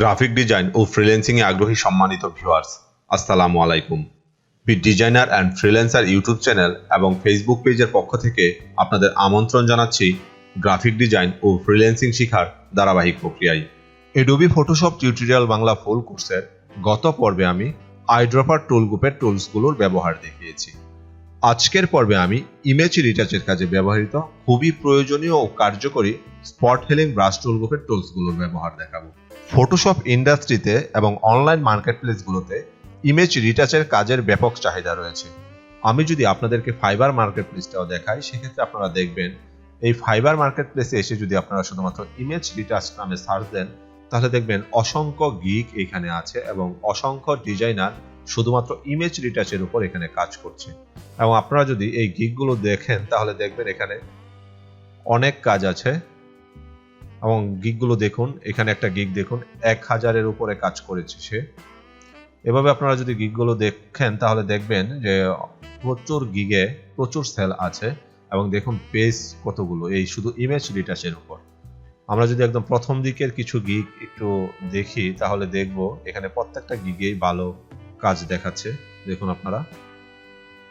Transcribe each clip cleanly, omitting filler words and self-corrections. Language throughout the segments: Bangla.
গ্রাফিক ডিজাইন ও ফ্রিল্যান্সিংয়ে আগ্রহী সম্মানিত ভিউয়ার্স, আসসালামু আলাইকুম। Bit designer and freelancer YouTube channel এবং ফেসবুক পেজের পক্ষ থেকে আপনাদের আমন্ত্রণ জানাচ্ছি গ্রাফিক ডিজাইন ও ফ্রিল্যান্সিং শেখার ধারাবাহিক প্রক্রিয়ায়। অ্যাডোবি ফটোশপ টিউটোরিয়াল বাংলা ফুল কোর্সের গত পর্বে আমি আইড্রপার টুল গ্রুপের টুলসগুলোর ব্যবহার দেখিয়েছি। আজকের পর্বে আমি ইমেজ রিটাচের কাজে ব্যবহৃত খুবই প্রয়োজনীয় ও কার্যকরী স্পট হেলিং ব্রাশ টুল গ্রুপের টুলসগুলোর ব্যবহার দেখাবো। ফটোশপ ইন্ডাস্ট্রিতে এবং অনলাইন মার্কেটপ্লেসগুলোতে ইমেজ রিটাচের কাজের ব্যাপক চাহিদা রয়েছে। আমি যদি আপনাদেরকে ফাইবার মার্কেটপ্লেসটাও দেখাই, সেক্ষেত্রে আপনারা দেখবেন এই ফাইবার মার্কেটপ্লেসে এসে যদি আপনারা শুধুমাত্র ইমেজ রিটাচ নামে সার্চ দেন, তাহলে দেখবেন অসংখ্য গিগ এখানে আছে এবং অসংখ্য ডিজাইনার শুধুমাত্র ইমেজ রিটাচের উপর এখানে কাজ করছে। এবং আপনারা যদি এই গিগগুলো দেখেন তাহলে দেখবেন এখানে অনেক কাজ আছে এবং গিগগুলো দেখুন। এখানে একটা গিগ দেখুন, 1000-এর উপরে কাজ করেছে সে। এভাবে আপনারা যদি গিগগুলো দেখেন তাহলে দেখবেন যে প্রচুর গিগে প্রচুর সেল আছে এবং দেখুন পেজ কতগুলো এই শুধু ইমেজ রিটাচের উপর। আমরা যদি একদম প্রথম দিকের কিছু গিগ একটু দেখি তাহলে দেখব এখানে প্রত্যেকটা গিগেই ভালো কাজ দেখাচ্ছে। দেখুন আপনারা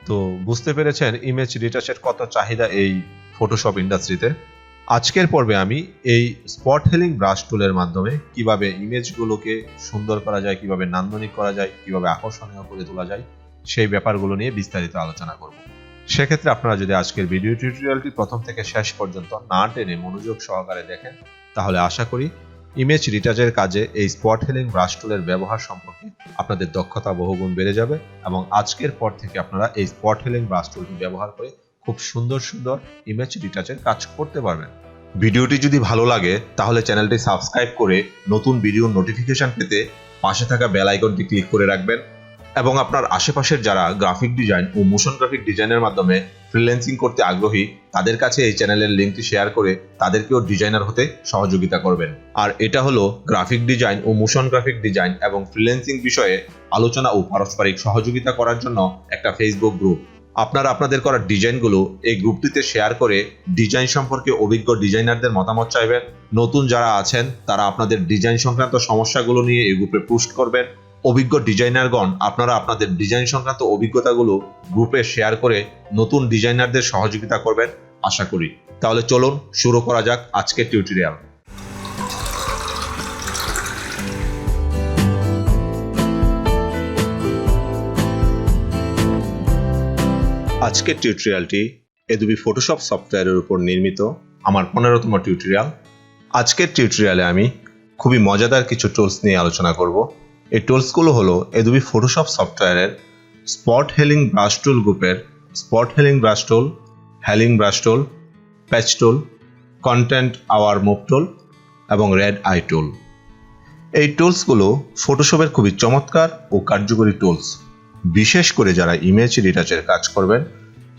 তো বুঝতে পেরেছেন ইমেজ রিটাচের কত চাহিদা এই ফটোশপ ইন্ডাস্ট্রিতে। আজকের পর্বে আমি এই স্পট হেলিং ব্রাশ টুলের মাধ্যমে কিভাবে ইমেজগুলোকে সুন্দর করা যায়, কিভাবে নান্দনিক করা যায়, কিভাবে আকর্ষণীয় করে তোলা যায়, সেই ব্যাপারগুলো নিয়ে বিস্তারিত আলোচনা করব। সেক্ষেত্রে আপনারা যদি আজকের ভিডিও টিউটোরিয়ালটি প্রথম থেকে শেষ পর্যন্ত না টেনে মনোযোগ সহকারে দেখেন, তাহলে আশা করি ইমেজ রিটাচের কাজে এই স্পট হেলিং ব্রাশ টুলের ব্যবহার সম্পর্কে আপনাদের দক্ষতা বহুগুণ বেড়ে যাবে এবং আজকের পর থেকে আপনারা এই স্পট হেলিং ব্রাশ টুলটি ব্যবহার করে খুব সুন্দর সুন্দর ইমেজ রিটাচের কাজ করতে পারবেন। ভিডিওটি যদি ভালো লাগে তাহলে চ্যানেলটি সাবস্ক্রাইব করে নতুন ভিডিওর নোটিফিকেশন পেতে পাশে থাকা বেল আইকনটি ক্লিক করে রাখবেন এবং আপনার আশেপাশের যারা গ্রাফিক ডিজাইন ও মোশন গ্রাফিক ডিজাইনের মাধ্যমে ফ্রিল্যান্সিং করতে আগ্রহী তাদের কাছে এই চ্যানেলের লিঙ্কটি শেয়ার করে তাদেরকেও ডিজাইনার হতে সহযোগিতা করবেন। আর এটা হলো গ্রাফিক ডিজাইন ও মোশন গ্রাফিক ডিজাইন এবং ফ্রিল্যান্সিং বিষয়ে আলোচনা ও পারস্পরিক সহযোগিতা করার জন্য একটা ফেসবুক গ্রুপ। আপনারা আপনাদের করা ডিজাইনগুলো এই গ্রুপটিতে শেয়ার করে ডিজাইন সম্পর্কে অভিজ্ঞ ডিজাইনারদের মতামত চাইবেন। নতুন যারা আছেন তারা আপনাদের ডিজাইন সংক্রান্ত সমস্যাগুলো নিয়ে এই গ্রুপে পোস্ট করবেন। অভিজ্ঞ ডিজাইনারগণ আপনারা আপনাদের ডিজাইন সংক্রান্ত অভিজ্ঞতাগুলো গ্রুপে শেয়ার করে নতুন ডিজাইনারদের সহযোগিতা করবেন আশা করি। তাহলে চলুন শুরু করা যাক আজকের টিউটোরিয়াল। আজকের টিউটোরিয়ালটি অ্যাডোবি ফটোশপ সফটওয়্যারের উপর নির্মিত আমার 15তম টিউটোরিয়াল। আজকের টিউটোরিয়ালে আমি খুবই মজাদার কিছু টুলস নিয়ে আলোচনা করব। এই টুলসগুলো হলো অ্যাডোবি ফটোশপ সফটওয়্যারের স্পট হেলিং ব্রাশ টুল গ্রুপের spot healing brush tool, healing brush tool, patch tool, content aware move tool এবং রেড আই টুল। এই টুলসগুলো ফটোশপের খুবই চমৎকার ও কার্যকরী টুলস। বিশেষ করে যারা ইমেজ রিটাচের কাজ করবেন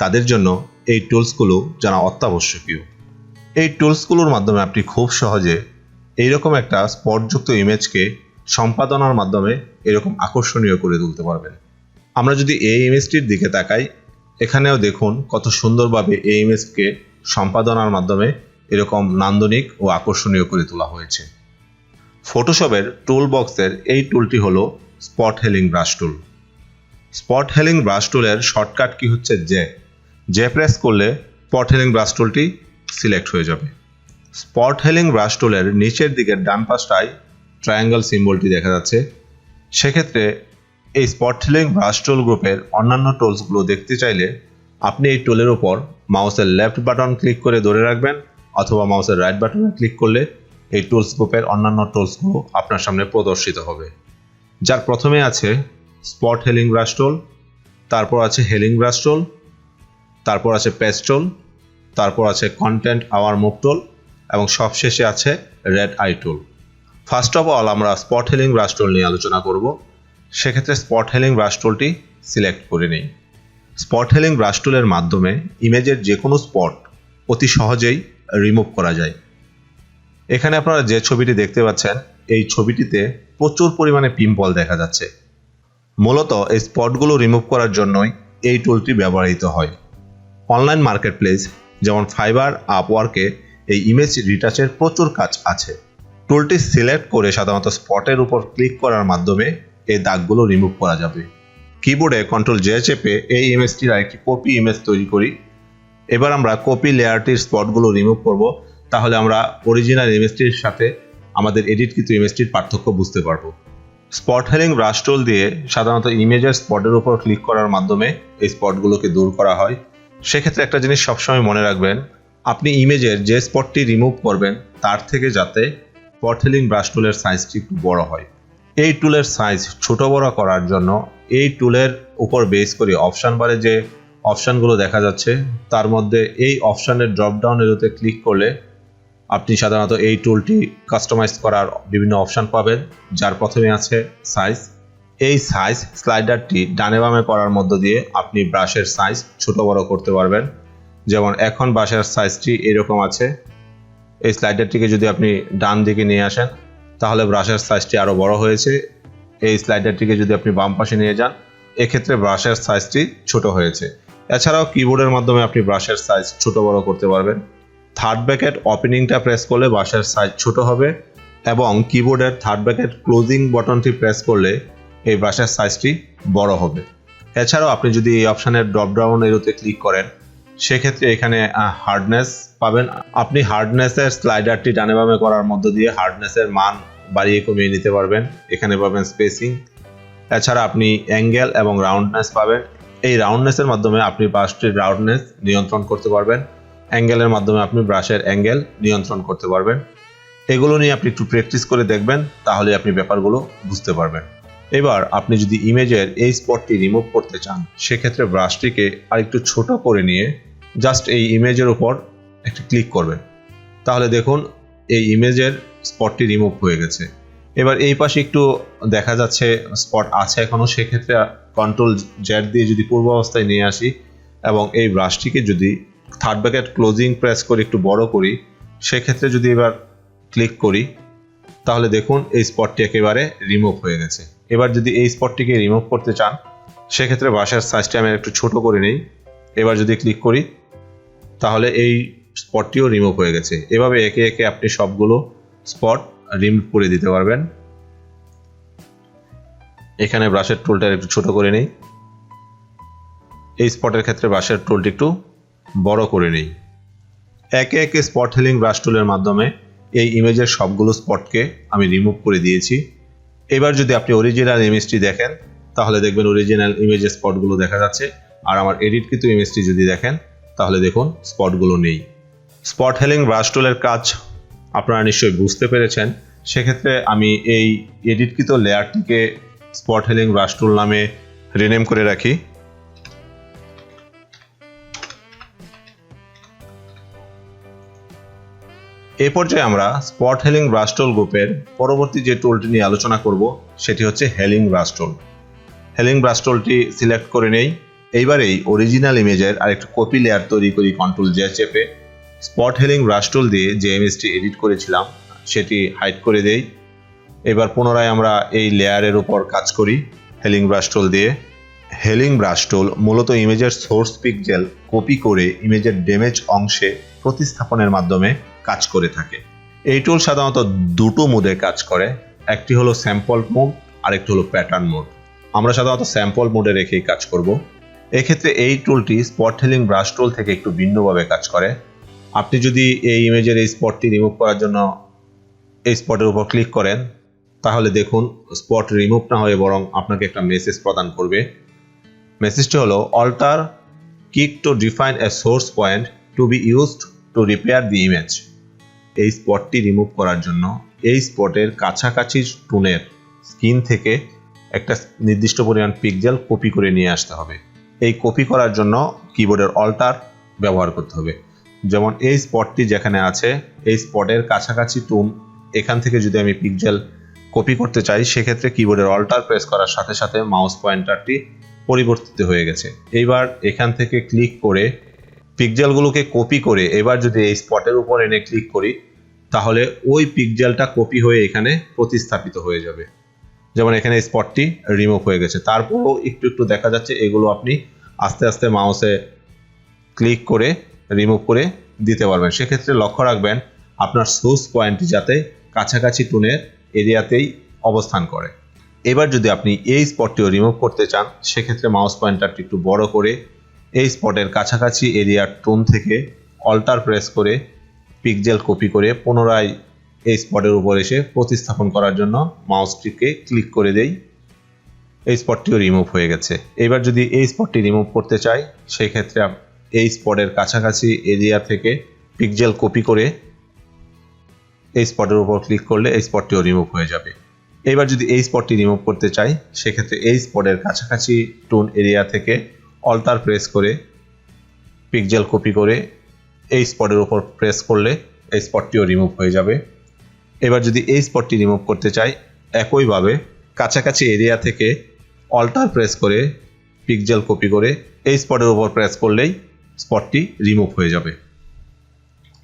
তাদের জন্য এই টুলসগুলো জানা অত্যাবশ্যকীয়। এই টুলসগুলোর মাধ্যমে আপনি খুব সহজে এইরকম একটা স্পটযুক্ত ইমেজকে সম্পাদনার মাধ্যমে এরকম আকর্ষণীয় করে তুলতে পারবেন। আমরা যদি এই ইমেজটির দিকে তাকাই, এখানেও দেখুন কত সুন্দরভাবে এই ইমেজকে সম্পাদনার মাধ্যমে এরকম নান্দনিক ও আকর্ষণীয় করে তোলা হয়েছে। ফটোশপের টুল বক্সের এই টুলটি হলো স্পট হেলিং ব্রাশ টুল। স্পট হেলিং ব্রাশ টুলের শর্টকাট কি হচ্ছে জে প্রেস করলে স্পট হেলিং ব্রাশ টুলটি সিলেক্ট হয়ে যাবে। স্পট হেলিং ব্রাশ টুলের নিচের দিকের ডান পাশটায় ট্রায়াঙ্গেল সিম্বলটি দেখা যাচ্ছে। সেক্ষেত্রে এই স্পট হেলিং ব্রাশ টুল গ্রুপের অন্যান্য টুলসগুলো দেখতে চাইলে আপনি এই টুলের উপর মাউসের লেফট বাটন ক্লিক করে ধরে রাখবেন অথবা মাউসের রাইট বাটনে ক্লিক করলে এই টুলস গ্রুপের অন্যান্য টুলসগুলো আপনার সামনে প্রদর্শিত হবে। যার প্রথমে আছে স্পট হেলিং ব্রাশ টুল, তারপর আছে হেলিং ব্রাশ টুল, তারপর আছে প্যাচ টুল, তারপর আছে কন্টেন্ট আওয়ার মুভ টুল এবং সবশেষে আছে red eye tool. First of all আমরা স্পট হেলিং ব্রাশ টুল নিয়ে আলোচনা করব। সেক্ষেত্রে স্পট হেলিং ব্রাশ টুলটি সিলেক্ট করে নিই। স্পট হেলিং ব্রাশ টুলের মাধ্যমে ইমেজের যে কোনো স্পট অতি সহজেই রিমুভ করা যায়। এখানে আপনারা যে ছবিটি দেখতে পাচ্ছেন এই ছবিটিতে প্রচুর পরিমাণে পিম্পল দেখা যাচ্ছে। মূলত এই স্পটগুলো রিমুভ করার জন্যই এই টুলটি ব্যবহৃত হয়। অনলাইন মার্কেটপ্লেস যেমন ফাইবার, আপওয়ার্কে এই ইমেজ রিটাচের প্রচুর কাজ আছে। টুলটি সিলেক্ট করে সাধারণত স্পটের উপর ক্লিক করার মাধ্যমে এই দাগগুলো রিমুভ করা যাবে। কিবোর্ডে কন্ট্রোল জে চেপে এই ইমেজটির আরেকটি কপি ইমেজ তৈরি করি। এবার আমরা কপি লেয়ারটির স্পটগুলো রিমুভ করব, তাহলে আমরা অরিজিনাল ইমেজটির সাথে আমাদের এডিটকৃত ইমেজটির পার্থক্য বুঝতে পারবো। স্পট হেলিং ব্রাশ টুল দিয়ে সাধারণত ইমেজের স্পটের উপর ক্লিক করার মাধ্যমে এই স্পটগুলোকে দূর করা হয়। সেক্ষেত্রে একটা জিনিস সবসময় মনে রাখবেন, আপনি ইমেজের যে স্পটটি রিমুভ করবেন তার থেকে যাতে স্পট হেলিং ব্রাশ টুলের সাইজটি একটু বড় হয়। এই টুলের সাইজ ছোট বড় করার জন্য এই টুলের উপর বেস করে অপশান বারে যে অপশানগুলো দেখা যাচ্ছে তার মধ্যে এই অপশানের ড্রপডাউন এরোতে ক্লিক করলে আপনি সাধারণত এই টুলটি কাস্টমাইজ করার বিভিন্ন অপশান পাবেন, যার প্রথমে আছে সাইজ। এই সাইজ স্লাইডারটি ডানে বামে করার মধ্য দিয়ে আপনি ব্রাশের সাইজ ছোট বড় করতে পারবেন। যেমন এখন ব্রাশের সাইজটি এরকম আছে, এই স্লাইডারটিকে যদি আপনি ডান দিকে নিয়ে আসেন তাহলে ব্রাশের সাইজটি আরও বড় হয়েছে। এই স্লাইডারটিকে যদি আপনি বাম পাশে নিয়ে যান এক্ষেত্রে ব্রাশের সাইজটি ছোট হয়েছে। এছাড়াও কিবোর্ডের মাধ্যমে আপনি ব্রাশের সাইজ ছোট বড় করতে পারবেন। থার্ড ব্র্যাকেট ওপেনিংটা প্রেস করলে ব্রাশের সাইজ ছোট হবে এবং কিবোর্ডের থার্ড ব্র্যাকেট ক্লোজিং বাটনটি প্রেস করলে এই ব্রাশের সাইজটি বড় হবে। এছাড়াও আপনি যদি এই অপশানের ড্রপডাউন এরোতে ক্লিক করেন সেক্ষেত্রে এখানে হার্ডনেস পাবেন। আপনি হার্ডনেসের স্লাইডারটি ডানে বামে করার মধ্য দিয়ে হার্ডনেসের মান বাড়িয়ে কমিয়ে নিতে পারবেন। এখানে পাবেন স্পেসিং। এছাড়া আপনি অ্যাঙ্গেল এবং রাউন্ডনেস পাবেন। এই রাউন্ডনেসের মাধ্যমে আপনি ব্রাশটির রাউন্ডনেস নিয়ন্ত্রণ করতে পারবেন। অ্যাঙ্গেলের মাধ্যমে আপনি ব্রাশের অ্যাঙ্গেল নিয়ন্ত্রণ করতে পারবেন। এগুলো নিয়ে আপনি একটু প্র্যাকটিস করে দেখবেন, তাহলে আপনি ব্যাপারগুলো বুঝতে পারবেন। এবার আপনি যদি ইমেজের এই স্পটটি রিমুভ করতে চান সেক্ষেত্রে ব্রাশটিকে আরেকটু ছোট করে নিয়ে জাস্ট এই ইমেজের উপর একটু ক্লিক করবেন, তাহলে দেখুন এই ইমেজের স্পটটি রিমুভ হয়ে গেছে। এবার এই পাশে একটু দেখা যাচ্ছে স্পট আছে এখনও, সেক্ষেত্রে কন্ট্রোল জেড দিয়ে যদি পূর্ব অবস্থায় নিয়ে আসি এবং এই ব্রাশটিকে যদি থার্ড ব্র্যাকেট ক্লোজিং প্রেস করে একটু বড় করি, সেক্ষেত্রে যদি এবার ক্লিক করি তাহলে দেখুন এই স্পটটি একেবারে রিমুভ হয়ে গেছে। এবার যদি এই স্পটটিকে রিমুভ করতে চান সেক্ষেত্রে ব্রাশের সাইজটি আমি একটু ছোট করে নিই। এবার যদি ক্লিক করি তাহলে এই স্পটটিও রিমুভ হয়ে গেছে। এভাবে একে একে আপনি সবগুলো স্পট রিমুভ করে দিতে পারবেন। এখানে ব্রাশের টুলটা একটু ছোট করে নিই, এই স্পটের ক্ষেত্রে ব্রাশের টুলটি একটু বড় করে নিই। একে একে স্পট হিলিং ব্রাশ টুলের মাধ্যমে এই ইমেজের সবগুলো স্পটকে আমি রিমুভ করে দিয়েছি। এবার যদি আপনি অরিজিনাল ইমেজটি দেখেন তাহলে দেখবেন অরিজিনাল ইমেজের স্পটগুলো দেখা যাচ্ছে, আর আমার এডিটকৃত ইমেজটি যদি দেখেন তাহলে দেখুন স্পটগুলো নেই। স্পট হিলিং ব্রাশ টুলের কাজ আপনারা নিশ্চয়ই বুঝতে পেরেছেন। সেক্ষেত্রে আমি এই এডিটকৃত লেয়ারটিকে স্পট হিলিং ব্রাশ টুল নামে রিনেম করে রাখি। এই পর্যায়ে আমরা স্পট হেলিং ব্রাশ টুল গ্রুপের পরবর্তী যে টুলটি নিয়ে আলোচনা করব সেটি হচ্ছে healing brush tool. Healing brush টুলটি সিলেক্ট করে নেই। এইবারেই অরিজিনাল ইমেজের আরেকটি কপি লেয়ার তৈরি করি কন্ট্রোল জে চেপে। স্পট হেলিং ব্রাশ টুল দিয়ে যে ইমেজটি এডিট করেছিলাম সেটি হাইড করে দেই। এবার পুনরায় আমরা এই লেয়ারের উপর কাজ করি হেলিং ব্রাশ টুল দিয়ে। হেলিং ব্রাশ টুল মূলত ইমেজের সোর্স পিক্সেল কপি করে ইমেজের ড্যামেজ অংশে প্রতিস্থাপনের মাধ্যমে কাজ করে থাকে। এই টুল সাধারণত দুটো মোডে কাজ করে, একটি হলো স্যাম্পল মোড আর একটি হলো প্যাটার্ন মোড। আমরা সাধারণত স্যাম্পল মোডে রেখেই কাজ করব। এক্ষেত্রে এই টুলটি স্পট হেলিং ব্রাশ টুল থেকে একটু ভিন্নভাবে কাজ করে। আপনি যদি এই ইমেজের এই স্পটটি রিমুভ করার জন্য এই স্পটের উপর ক্লিক করেন তাহলে দেখুন স্পট রিমুভ না হয়ে বরং আপনাকে একটা মেসেজ প্রদান করবে। মেসেজটি হলো অল্টার কিক to define a source point to be used to repair the image. এই স্পটটি রিমুভ করার জন্য এই স্পটের কাছাকাছি টুনের স্কিন থেকে একটা নির্দিষ্ট পরিমাণ পিক্সেল কপি করে নিয়ে আসতে হবে। এই কপি করার জন্য কিবোর্ডের অল্টার ব্যবহার করতে হবে। যেমন এই স্পটটি যেখানে আছে এই স্পটের কাছাকাছি টুন, এখান থেকে যদি আমি পিক্সেল কপি করতে চাই সেক্ষেত্রে কিবোর্ডের অল্টার প্রেস করার সাথে সাথে মাউস পয়েন্টারটি পরিবর্তিত হয়ে গেছে। এইবার এখান থেকে ক্লিক করে পিক্সেলগুলোকে কপি করে এবার যদি এই স্পটের উপর এনে ক্লিক করি তাহলে ওই পিক্সেলটা কপি হয়ে এখানে প্রতিস্থাপিত হয়ে যাবে। যেমন এখানে স্পটটি রিমুভ হয়ে গেছে, তারপরও একটু একটু দেখা যাচ্ছে। এগুলো আপনি আস্তে আস্তে মাউসে ক্লিক করে রিমুভ করে দিতে পারবেন। সেক্ষেত্রে লক্ষ্য রাখবেন আপনার সোর্স পয়েন্টটি যাতে কাছাকাছি টুনের এরিয়াতেই অবস্থান করে। এবার যদি আপনি এই স্পটটিও রিমুভ করতে চান, সেক্ষেত্রে মাউস পয়েন্টারটি একটু বড় করে এই স্পটের কাছাকাছি এরিয়ার টুন থেকে অল্টার প্রেস করে পিক্সেল কপি করে পুনরায় এই স্পটের উপর এসে প্রতিস্থাপন করার জন্য মাউসটিকে ক্লিক করে দেই। এই স্পটটিও রিমুভ হয়ে গেছে। এবার যদি এই স্পটটি রিমুভ করতে চাই, সেই ক্ষেত্রে এই স্পটের কাছাকাছি এরিয়া থেকে পিক্সেল কপি করে এই স্পটের উপর ক্লিক করলে এই স্পটটিও রিমুভ হয়ে যাবে। এবার যদি এই স্পটটি রিমুভ করতে চাই, সেক্ষেত্রে এই স্পটের কাছাকাছি টুন এরিয়া থেকে অল্টার প্রেস করে পিক্সেল কপি করে এই স্পটের উপর প্রেস করলে এই স্পটটিও রিমুভ হয়ে যাবে। এবার যদি এই স্পটটি রিমুভ করতে চাই, একইভাবে কাছাকাছি এরিয়া থেকে অল্টার প্রেস করে পিক্সেল কপি করে এই স্পটের উপর প্রেস করলেই স্পটটি রিমুভ হয়ে যাবে।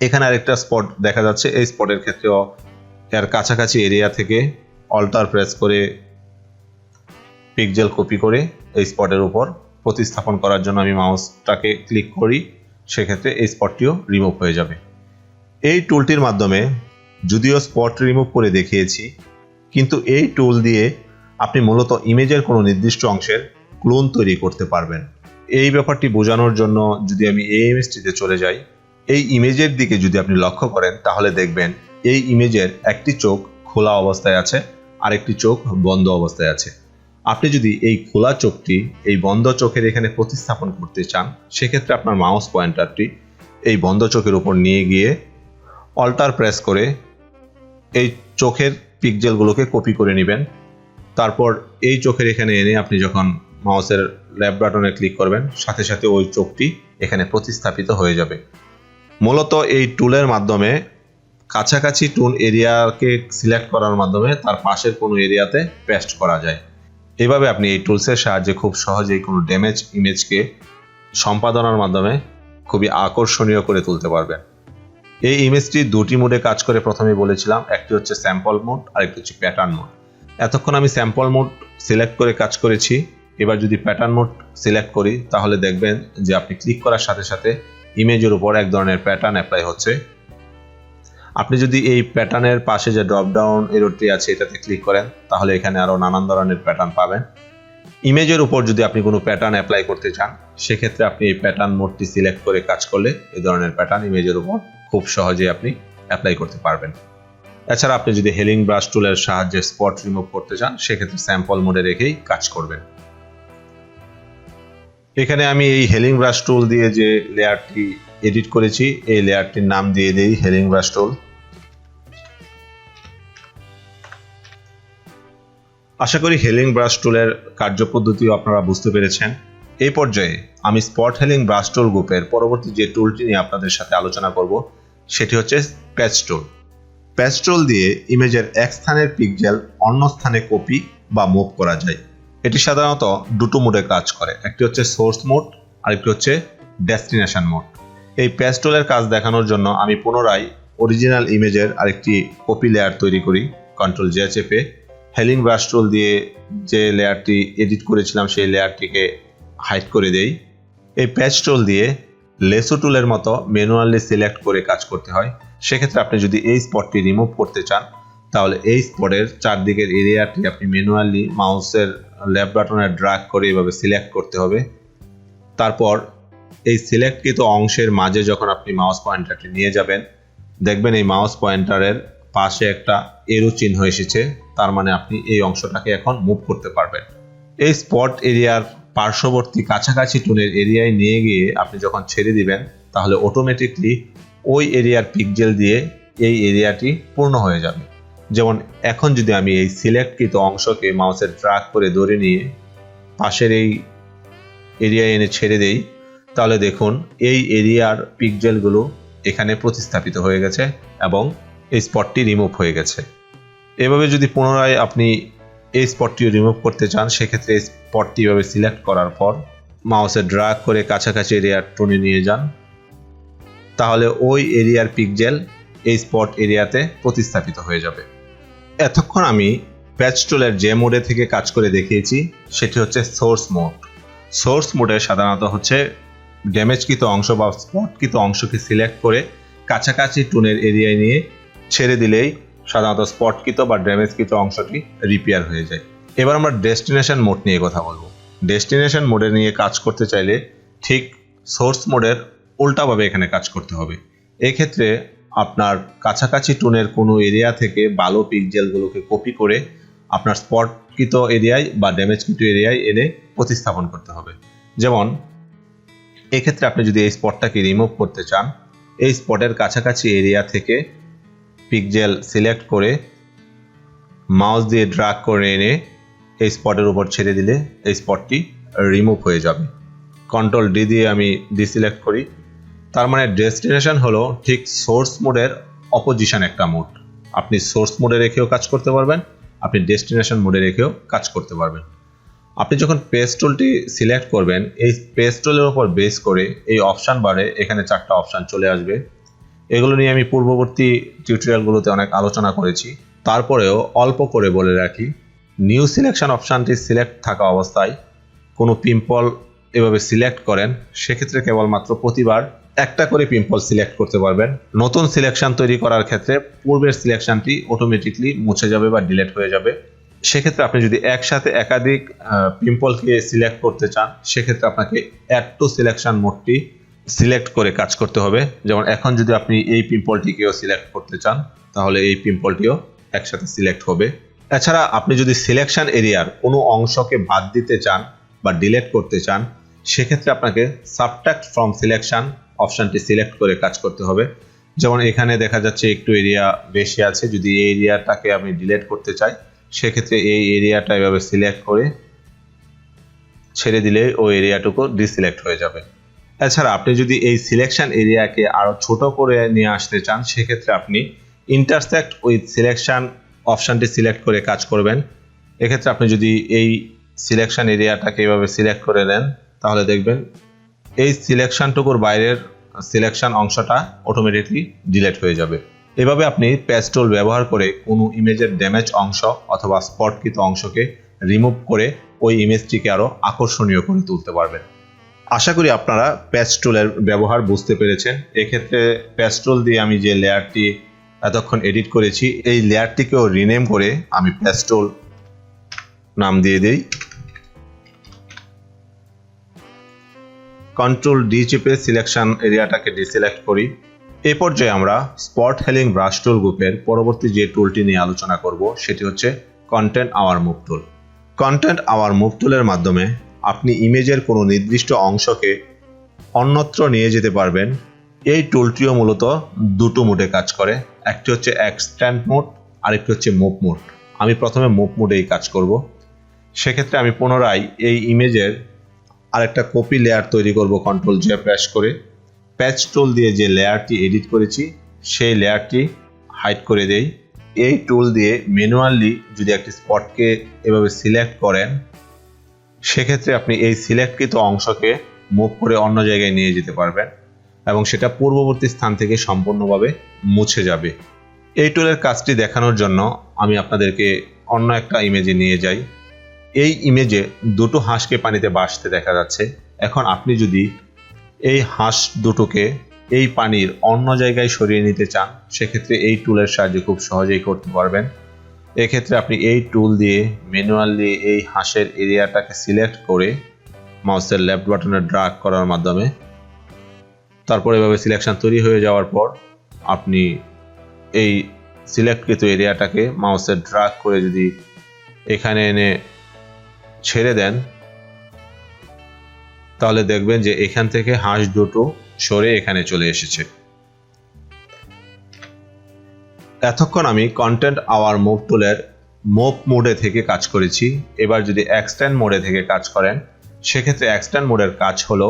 এখানে আরেকটা স্পট দেখা যাচ্ছে, এই স্পটের ক্ষেত্রেও এর কাছাকাছি এরিয়া থেকে অল্টার প্রেস করে পিক্সেল কপি করে এই স্পটের উপর প্রতিস্থাপন করার জন্য আমি মাউসটাকে ক্লিক করি, সেক্ষেত্রে এই স্পটটিও রিমুভ হয়ে যাবে। এই টুলটির মাধ্যমে যদিও স্পট রিমুভ করে দেখিয়েছি, কিন্তু এই টুল দিয়ে আপনি মূলত ইমেজের কোনো নির্দিষ্ট অংশের ক্লোন তৈরি করতে পারবেন। এই ব্যাপারটি বোঝানোর জন্য যদি আমি এই ইমেজটিতে চলে যাই, এই ইমেজের দিকে যদি আপনি লক্ষ্য করেন, তাহলে দেখবেন এই ইমেজের একটি চোখ খোলা অবস্থায় আছে, আরেকটি চোখ বন্ধ অবস্থায় আছে। আপনি যদি এই খোলা চোখটি এই বন্ধ চোখের এখানে প্রতিস্থাপন করতে চান, সেক্ষেত্রে আপনার মাউস পয়েন্টারটি এই বন্ধ চোখের উপর নিয়ে গিয়ে অল্টার প্রেস করে এই চোখের পিক্সেলগুলোকে কপি করে নেবেন। তারপর এই চোখের এখানে এনে আপনি যখন মাউসের লেফট বাটনে ক্লিক করবেন, সাথে সাথে ওই চোখটি এখানে প্রতিস্থাপিত হয়ে যাবে। মূলত এই টুলের মাধ্যমে কাছাকাছি টুন এরিয়াকে সিলেক্ট করার মাধ্যমে তার পাশের কোনো এরিয়াতে পেস্ট করা যায়। এভাবে আপনি এই টুলসের সাহায্যে খুব সহজেই কোনো ড্যামেজ ইমেজকে সম্পাদনার মাধ্যমে খুবই আকর্ষণীয় করে তুলতে পারবেন। এই ইমেজটি দুটি মোডে কাজ করে, প্রথমে বলেছিলাম, একটি হচ্ছে স্যাম্পল মোড আর একটি হচ্ছে প্যাটার্ন মোড। এতক্ষণ আমি স্যাম্পল মোড সিলেক্ট করে কাজ করেছি। এবার যদি প্যাটার্ন মোড সিলেক্ট করি, তাহলে দেখবেন যে আপনি ক্লিক করার সাথে সাথে ইমেজের উপর এক ধরনের প্যাটার্ন অ্যাপ্লাই হচ্ছে। আপনি যদি এই প্যাটার্নের পাশে যে ড্রপ ডাউন এরোটি আছে এটাতে ক্লিক করেন, তাহলে এখানে আরও নানান ধরনের প্যাটার্ন পাবেন। ইমেজের উপর যদি আপনি কোনো প্যাটার্ন অ্যাপ্লাই করতে চান, সেক্ষেত্রে আপনি এই প্যাটার্ন মোডটি সিলেক্ট করে কাজ করলে এই ধরনের প্যাটার্ন ইমেজের উপর খুব সহজেই আপনি অ্যাপ্লাই করতে পারবেন। এছাড়া আপনি যদি হেলিং ব্রাশ টুলের সাহায্যে স্পট রিমুভ করতে চান, সেক্ষেত্রে স্যাম্পল মোডে রেখেই কাজ করবেন। এখানে আমি এই হেলিং ব্রাশ টুল দিয়ে যে লেয়ারটি এডিট করেছি, এই লেয়ারটির নাম দিয়ে দিই হেলিং ব্রাশ টুল। আশা করি হেলিং ব্রাশ টুলের কার্যপদ্ধতিও আপনারা বুঝতে পেরেছেন। এই পর্যায়ে আমি স্পট হেলিং ব্রাশ টুল গ্রুপের পরবর্তী যে টুলটি নিয়ে আপনাদের সাথে আলোচনা করব, সেটি হচ্ছে প্যাচ টুল। প্যাচ টুল দিয়ে ইমেজের এক স্থানের পিক্সেল অন্য স্থানে কপি বা মুভ করা যায়। এটি সাধারণত দুটো মোডে কাজ করে, একটি হচ্ছে সোর্স মোড আর একটি হচ্ছে ডেস্টিনেশন মোড। এই প্যাচ টুলের কাজ দেখানোর জন্য আমি পুনরায় অরিজিনাল ইমেজের আরেকটি কপি লেয়ার তৈরি করি, কন্ট্রোল জে চেপে। হেলিং ব্রাশ টুল দিয়ে যে লেয়ারটি এডিট করেছিলাম সেই লেয়ারটিকে হাইড করে দেই। এই প্যাচ টুল দিয়ে লেসো টুলের মতো ম্যানুয়ালি সিলেক্ট করে কাজ করতে হয়। সেক্ষেত্রে আপনি যদি এই স্পটটি রিমুভ করতে চান, তাহলে এই স্পটের চারদিকের এরিয়াটি আপনি ম্যানুয়ালি মাউসের লেফট বাটনে ড্র্যাগ করে এভাবে সিলেক্ট করতে হবে। তারপর এই সিলেক্টকৃত অংশের মাঝে যখন আপনি মাউস পয়েন্টারটি নিয়ে যাবেন, দেখবেন এই মাউস পয়েন্টারের পাশে একটা এরো চিহ্ন এসেছে, তার মানে আপনি এই অংশটাকে এখন মুভ করতে পারবেন। এই স্পট এরিয়ার পার্শ্ববর্তী কাছাকাছি টুনের এরিয়ায় নিয়ে গিয়ে আপনি যখন ছেড়ে দিবেন, তাহলে অটোমেটিকলি ওই এরিয়ার পিক্সেল দিয়ে এই এরিয়াটি পূর্ণ হয়ে যাবে। যেমন এখন যদি আমি এই সিলেক্টকৃত অংশকে মাউসের ড্র্যাগ করে ধরে নিয়ে পাশের এই এরিয়ায় এনে ছেড়ে দেই, তাহলে দেখুন এই এরিয়ার পিক্সেলগুলো এখানে প্রতিস্থাপিত হয়ে গেছে এবং এই স্পটটি রিমুভ হয়ে গেছে। এভাবে যদি পুনরায় আপনি এই স্পটটিও রিমুভ করতে চান, সেক্ষেত্রে এই স্পটটি এভাবে সিলেক্ট করার পর মাউসে ড্র্যাগ করে কাছাকাছি এরিয়ার টুনে নিয়ে যান, তাহলে ওই এরিয়ার পিক্সেল এই স্পট এরিয়াতে প্রতিস্থাপিত হয়ে যাবে। এতক্ষণ আমি প্যাচ টুলের যে মোডে থেকে কাজ করে দেখিয়েছি, সেটি হচ্ছে সোর্স মোড। সোর্স মোডে সাধারণত হচ্ছে ড্যামেজকৃত অংশ বা স্পটকৃত অংশকে সিলেক্ট করে কাছাকাছি টুনের এরিয়ায় নিয়ে ছেড়ে দিলেই সাধারণত স্পটকৃত বা ড্যামেজকৃত অংশটি রিপেয়ার হয়ে যায়। এবার আমরা ডেস্টিনেশন মোড নিয়ে কথা বলবো। ডেস্টিনেশন মোডে নিয়ে কাজ করতে চাইলে ঠিক সোর্স মোডের উল্টাভাবে এখানে কাজ করতে হবে। এক্ষেত্রে আপনার কাছাকাছি টুনের কোনো এরিয়া থেকে ভালো পিক্সেলগুলোকে কপি করে আপনার স্পটকৃত এরিয়ায় বা ড্যামেজকৃত এরিয়ায় এনে প্রতিস্থাপন করতে হবে। যেমন এক্ষেত্রে আপনি যদি এই স্পটটাকে রিমুভ করতে চান, এই স্পটের কাছাকাছি এরিয়া থেকে পিক্সেল সিলেক্ট করে মাউস দিয়ে ড্র্যাগ করে এনে এই স্পটের উপর ছেড়ে দিলে এই স্পটটি রিমুভ হয়ে যাবে। কন্ট্রোল ডি দিয়ে আমি ডিসিলেক্ট করি। তার মানে ডেস্টিনেশন হলো ঠিক সোর্স মোডের অপোজিশন একটা মোড। আপনি সোর্স মোডে রেখেও কাজ করতে পারবেন, আপনি ডেস্টিনেশন মোডে রেখেও কাজ করতে পারবেন। আপনি যখন পেজ টুলটি সিলেক্ট করবেন, এই পেজ টুলের উপর বেস করে এই অপশান বারে এখানে 4টা অপশান চলে আসবে। এগুলো নিয়ে আমি পূর্ববর্তী টিউটোরিয়ালগুলোতে অনেক আলোচনা করেছি, তারপরেও অল্প করে বলে রাখি। নিউ সিলেকশন অপশানটি সিলেক্ট থাকা অবস্থায় কোনো পিম্পল এভাবে সিলেক্ট করেন, সেক্ষেত্রে কেবলমাত্র প্রতিবার একটা করে পিম্পল সিলেক্ট করতে পারবেন। নতুন সিলেকশন তৈরি করার ক্ষেত্রে পূর্বের সিলেকশনটি অটোমেটিকলি মুছে যাবে বা ডিলিট হয়ে যাবে। সেক্ষেত্রে আপনি যদি একসাথে একাধিক পিম্পলকে সিলেক্ট করতে চান, সেক্ষেত্রে আপনাকে অ্যাড টু সিলেকশন মোডটি সিলেক্ট করে কাজ করতে হবে। যেমন এখন যদি আপনি এই পিম্পলটিকেও সিলেক্ট করতে চান, তাহলে এই পিম্পলটিও একসাথে সিলেক্ট হবে। এছাড়া আপনি যদি সিলেকশন এরিয়ার কোনো অংশকে বাদ দিতে চান বা ডিলিট করতে চান, সেক্ষেত্রে আপনাকে সাবট্রাক্ট ফ্রম সিলেকশন অপশানটি সিলেক্ট করে কাজ করতে হবে। যেমন এখানে দেখা যাচ্ছে একটু এরিয়া বেশি আছে, যদি এই এরিয়াটাকে আমি ডিলিট করতে চাই, সেক্ষেত্রে এই এরিয়াটা এভাবে সিলেক্ট করে ছেড়ে দিলে ওই এরিয়াটুকু ডিসিলেক্ট হয়ে যাবে। এছাড়া আপনি যদি এই সিলেকশন এরিয়াকে আরও ছোট করে নিয়ে আসতে চান, সেক্ষেত্রে আপনি ইন্টারসেক্ট উইথ সিলেকশন অপশানটি সিলেক্ট করে কাজ করবেন। এক্ষেত্রে আপনি যদি এই সিলেকশন এরিয়াটাকে এভাবে সিলেক্ট করে নেন, তাহলে দেখবেন এই সিলেকশনটুকুর বাইরের সিলেকশন অংশটা অটোমেটিকলি ডিলিট হয়ে যাবে। এভাবে আপনি পেজ টুল ব্যবহার করে কোনো ইমেজের ড্যামেজ অংশ অথবা স্পটকৃত অংশকে রিমুভ করে ওই ইমেজটিকে আরও আকর্ষণীয় করে তুলতে পারবেন। আশা করি আপনারা পেজ টুলের ব্যবহার বুঝতে পেরেছেন। এক্ষেত্রে পেজ টুল দিয়ে আমি যে লেয়ারটি এতক্ষণ এডিট করেছি, এই লেয়ারটিকেও রিনেম করে আমি পেজ টুল নাম দিয়ে দিই। কন্ট্রোল ডি চেপে সিলেকশন এরিয়াটাকে ডিসিলেক্ট করি। এই পর্যায়ে আমরা স্পট হেলিং ব্রাশ টুল গ্রুপের পরবর্তী যে টুলটি নিয়ে আলোচনা করব, সেটি হচ্ছে content aware move tool. Content aware move টুলের মাধ্যমে আপনি ইমেজের কোনো নির্দিষ্ট অংশকে অন্যত্র নিয়ে যেতে পারবেন। এই টুলটিও মূলত দুটো মোডে কাজ করে, একটি হচ্ছে এক্সটেন্ড মোড, আরেকটি হচ্ছে মুভ মোড। আমি প্রথমে মুভ মোডেই কাজ করব। সেক্ষেত্রে আমি পুনরায় এই ইমেজের আরেকটা কপি লেয়ার তৈরি করব কন্ট্রোল জে প্রেস করে। পেজ টুল দিয়ে যে লেয়ারটি এডিট করেছি, সেই লেয়ারটি হাইড করে দেই। এই টুল দিয়ে ম্যানুয়ালি যদি একটি স্পটকে এভাবে সিলেক্ট করেন, সেক্ষেত্রে আপনি এই সিলেক্টকৃত অংশকে মুভ করে অন্য জায়গায় নিয়ে যেতে পারবেন এবং সেটা পূর্ববর্তী স্থান থেকে সম্পূর্ণভাবে মুছে যাবে। এই টুলের কাজটি দেখানোর জন্য আমি আপনাদেরকে অন্য একটা ইমেজে নিয়ে যাই। এই ইমেজে দুটো হাঁসকে পানিতে ভাসতে দেখা যাচ্ছে। এখন আপনি যদি এই হাঁস দুটোকে এই পানির অন্য জায়গায় সরিয়ে নিতে চান, সেক্ষেত্রে এই টুলের সাহায্যে খুব সহজেই করতে পারবেন। এক্ষেত্রে আপনি এই টুল দিয়ে ম্যানুয়ালি এই হাঁসের এরিয়াটাকে সিলেক্ট করে মাউসের লেফট বাটনে ড্র্যাগ করার মাধ্যমে, তারপর এভাবে সিলেকশন তৈরি হয়ে যাওয়ার পর আপনি এই সিলেক্টকৃত এরিয়াটাকে মাউসের ড্র্যাগ করে যদি এখানে এনে ছেড়ে দেন, তাহলে দেখবেন যে এখান থেকে হাঁস দুটো সরে এখানে চলে এসেছে। এতক্ষণ আমি কন্টেন্ট আওয়ার মুভ টুলের মুভ মোডে থেকে কাজ করেছি। এবার যদি এক্সটেন্ড মোডে থেকে কাজ করেন, সেক্ষেত্রে এক্সটেন্ড মোডের কাজ হলো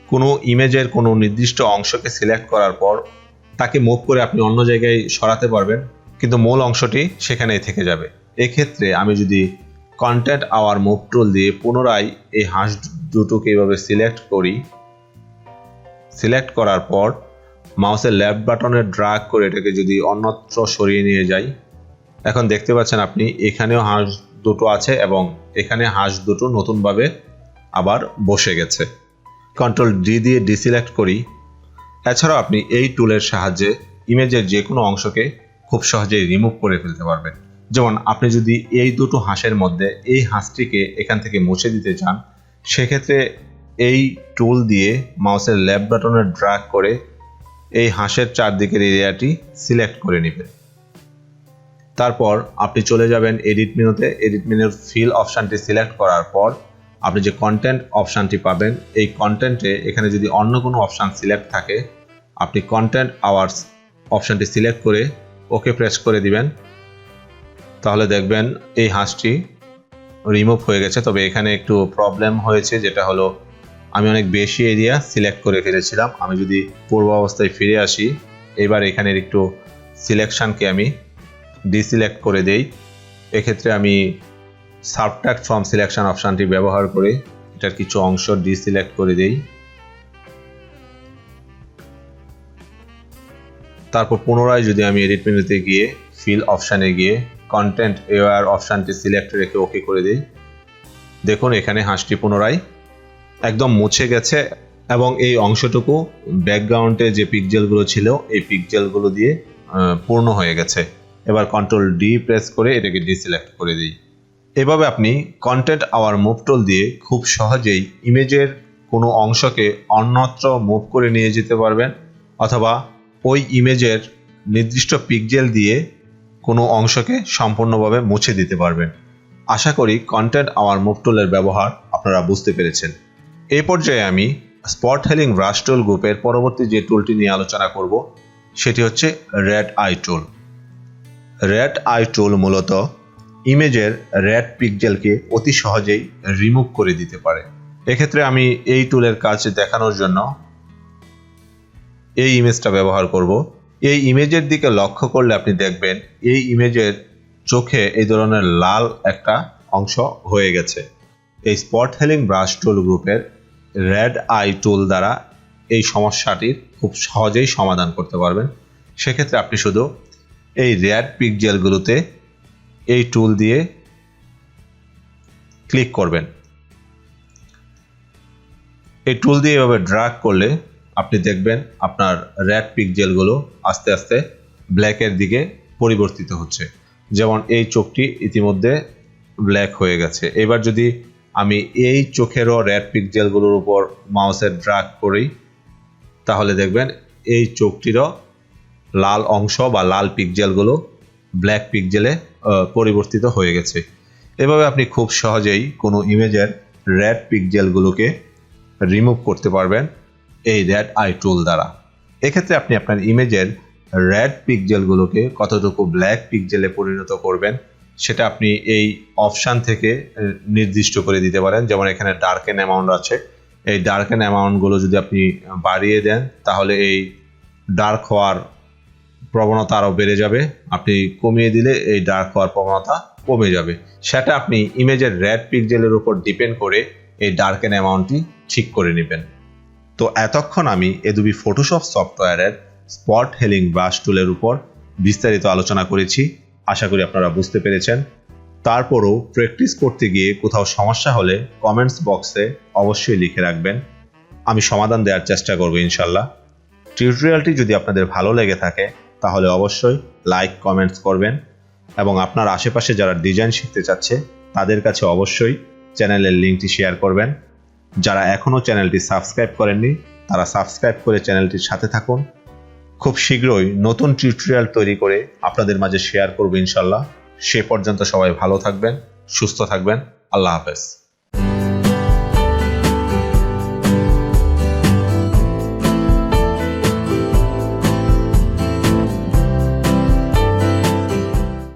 কোনো ইমেজের কোনো নির্দিষ্ট অংশকে সিলেক্ট করার পর তাকে মুভ করে আপনি অন্য জায়গায় সরাতে পারবেন, কিন্তু মূল অংশটি সেখানেই থেকে যাবে। এক্ষেত্রে আমি যদি কন্টেন্ট আওয়ার মুভ টুল দিয়ে পুনরায় এই হাঁস দুটোকে এইভাবে সিলেক্ট করি, সিলেক্ট করার পর মাউসের লেফট বাটনে ড্র্যাগ করে এটাকে যদি অন্যত্র সরিয়ে নিয়ে যাই, এখন দেখতে পাচ্ছেন আপনি এখানেও হাঁস দুটো আছে এবং এখানে হাঁস দুটো নতুনভাবে আবার বসে গেছে। কন্ট্রোল ডি দিয়ে ডিসিলেক্ট করি। এছাড়াও আপনি এই টুলের সাহায্যে ইমেজের যে কোনো অংশকে খুব সহজেই রিমুভ করে ফেলতে পারবেন। যেমন আপনি যদি এই দুটো হাঁসের মধ্যে এই হাঁসটিকে এখান থেকে মুছে দিতে চান, সেক্ষেত্রে এই টুল দিয়ে মাউসের লেফট বাটনে ড্র্যাগ করে এই হাঁসের চারদিকের এরিয়াটি সিলেক্ট করে নেবেন। তারপর আপনি চলে যাবেন এডিট মেনুতে। এডিট মেনুর ফিল অপশানটি সিলেক্ট করার পর আপনি যে কন্টেন্ট অপশানটি পাবেন, এই কন্টেন্টে এখানে যদি অন্য কোনো অপশান সিলেক্ট থাকে, আপনি কন্টেন্ট আওয়ার্স অপশানটি সিলেক্ট করে ওকে প্রেস করে দিবেন। তাহলে দেখবেন এই হাঁসটি রিমুভ হয়ে গেছে। তবে এখানে একটু প্রবলেম হয়েছে, যেটা হলো আমি অনেক বেশি এরিয়া সিলেক্ট করে ফেলেছিলাম। আমি যদি পূর্ব অবস্থায় ফিরে আসি, এবার এখানের একটু সিলেকশানকে আমি ডিসিলেক্ট করে দেই। এক্ষেত্রে আমি সাবট্রাক্ট ফ্রম সিলেকশন অপশানটি ব্যবহার করে এটার কিছু অংশ ডিসিলেক্ট করে দেই। তারপর পুনরায় যদি আমি এডিট মেনুতে গিয়ে ফিল অপশানে গিয়ে কন্টেন্ট এওয়ার অপশানটি সিলেক্ট রেখে ওকে করে দিই, দেখুন এখানে হাঁসটি পুনরায় একদম মুছে গেছে এবং এই অংশটুকু ব্যাকগ্রাউন্ডে যে পিক্সেলগুলো ছিল এই পিক্সেলগুলো দিয়ে পূর্ণ হয়ে গেছে। এবার কন্ট্রোল ডি প্রেস করে এটাকে ডিসিলেক্ট করে দিই। এভাবে আপনি কন্টেন্ট আওয়ার মুভ টুল দিয়ে খুব সহজেই ইমেজের কোনো অংশকে অন্যত্র মুভ করে নিয়ে যেতে পারবেন, অথবা ওই ইমেজের নির্দিষ্ট পিক্সেল দিয়ে কোনো অংশকে সম্পূর্ণভাবে মুছে দিতে পারবেন। আশা করি কন্টেন্ট আওয়ার মুভ টুলের ব্যবহার আপনারা বুঝতে পেরেছেন। এই পর্যায়ে আমি স্পট হেলিং ব্রাশ টুল গ্রুপের পরবর্তী যে টুলটি নিয়ে আলোচনা করব সেটি হচ্ছে রেড আই টুল। রেড আই টুল মূলত ইমেজের রেড পিক্সেলকে অতি সহজেই রিমুভ করে দিতে পারে। এক্ষেত্রে আমি এই টুলের কাজ দেখানোর জন্য এই ইমেজটা ব্যবহার করব। এই ইমেজের দিকে লক্ষ্য করলে আপনি দেখবেন এই ইমেজের চোখে এই ধরনের লাল একটা অংশ হয়ে গেছে। এই স্পট হেলিং ব্রাশ টুল গ্রুপের রেড আই টুল দ্বারা এই সমস্যাটির খুব সহজেই সমাধান করতে পারবেন। সেক্ষেত্রে আপনি শুধু এই রেড পিক্সেলগুলোতে এই টুল দিয়ে ক্লিক করবেন। এই টুল দিয়ে এভাবে ড্র্যাগ করলে আপনি দেখবেন আপনার রেড পিক্সেলগুলো আস্তে আস্তে ব্ল্যাকের দিকে পরিবর্তিত হচ্ছে। যেমন এই চোখটি ইতিমধ্যে ব্ল্যাক হয়ে গেছে। এবার যদি আমি এই চোখেরও রেড পিক্সেলগুলোর উপর মাউসের ড্র্যাগ করি, তাহলে দেখবেন এই চোখটিরও লাল অংশ বা লাল পিক্সেলগুলো ব্ল্যাক পিক্সেলে পরিবর্তিত হয়ে গেছে। এভাবে আপনি খুব সহজেই কোনো ইমেজের রেড পিক্সেলগুলোকে রিমুভ করতে পারবেন এই রেড আই টুল দ্বারা। এক্ষেত্রে আপনি আপনার ইমেজের রেড পিক্সেলগুলোকে কতটুকু ব্ল্যাক পিক্সেলে পরিণত করবেন সেটা আপনি এই অপশান থেকে নির্দিষ্ট করে দিতে পারেন। যেমন এখানে ডার্কেন অ্যামাউন্ট আছে, এই ডার্কেন অ্যামাউন্টগুলো যদি আপনি বাড়িয়ে দেন তাহলে এই ডার্ক হওয়ার প্রবণতা আরও বেড়ে যাবে। আপনি কমিয়ে দিলে এই ডার্ক হওয়ার প্রবণতা কমে যাবে। সেটা আপনি ইমেজের রেড পিক্সেলের উপর ডিপেন্ড করে এই ডার্কেন অ্যামাউন্টটি ঠিক করে নেবেন। তো এতক্ষণ আমি অ্যাডোবি ফটোশপ সফটওয়্যারের স্পট হেলিং ব্রাশ টুলের উপর বিস্তারিত আলোচনা করেছি। আশা করি আপনারা বুঝতে পেরেছেন। তারপরও প্র্যাকটিস করতে গিয়ে কোথাও সমস্যা হলে কমেন্টস বক্সে অবশ্যই লিখে রাখবেন, আমি সমাধান দেওয়ার চেষ্টা করব ইনশাল্লাহ। টিউটোরিয়ালটি যদি আপনাদের ভালো লেগে থাকে তাহলে অবশ্যই লাইক কমেন্টস করবেন এবং আপনার আশেপাশে যারা ডিজাইন শিখতে চাচ্ছে তাদের কাছে অবশ্যই চ্যানেলের লিঙ্কটি শেয়ার করবেন। যারা এখনও চ্যানেলটি সাবস্ক্রাইব করেননি তারা সাবস্ক্রাইব করে চ্যানেলটির সাথে থাকুন। খুব শীঘ্রই নতুন টিউটোরিয়াল তৈরি করে আপনাদের মাঝে শেয়ার করব ইনশাল্লাহ। সে পর্যন্ত সবাই ভালো থাকবেন, সুস্থ থাকবেন। আল্লাহ হাফেজ।